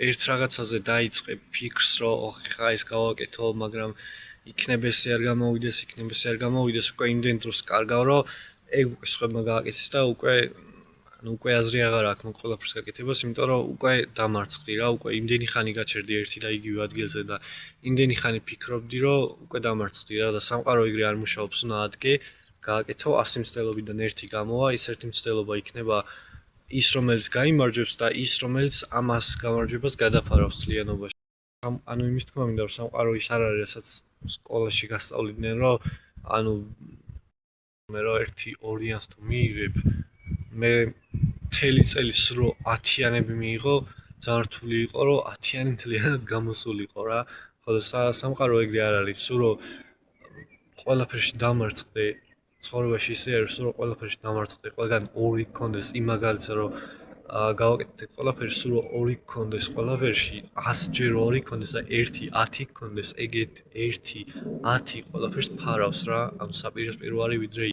ერთ რაღაცაზე დაიწყე ფიქრს, რომ ხა ეს გავაკეთო, მაგრამ იქნება ესე არ გამოვიდეს, უკვე იმდენ დროს კარგავ, რომ ეგ უკვე სხვებმა გააკეთეს და უკვე აზრი აღარ აქვს მაგ ყველაფერს გაკეთებას, იმიტომ რომ უკვე დამარცხდი რა, უკვე იმდენი ხანი გაჩერდი ერთი და იგივე ადგილზე და იმდენი ხანი ფიქრობდი, რომ უკვე დამარცხდი რა და სამყარო ეგრე არ მუშაობს, უნდა ადგე, გააკეთო 100 მცდელობიდან ერთი გამოვა, ის ერთი მცდელობა იქნება ის, რომელიც გაიმარჯვებს და ის, რომელიც ამას გამარჯვებას გადაფარავს ძლიანობაში. ანუ იმის თქმა მინდა, რომ სამყარო ის არ არის, რასაც სკოლაში გასწავლიდნენ, რომ ანუ მე რომ 1-2-იანს თუ მიიღებ, მე მთელი წელი სულ 10-იანები მიიღო, ძალიან რთული იყო, რომ 10-იანი მთლიანად გამოსულიყო რა. ხოლო სამყარო ეგრე არ არის, სულ რომ ყველაფერში დამარცხდე, ცხოვრებაში ისე არის, სულ რომ ყველაფერში დამარცხდე, ყველგან 2 გქონდეს, იმ მაგალითად რომ გავაკეთეთ ყველაფერი, სულ რომ 2 გქონდეს ყველაფერში, 100-ჯერ 2 გქონდეს და 1-10 გქონდეს, ეგ 1-10 ყველაფერს ფარავს რა, ანუ საპირისპირო არის ვიდრე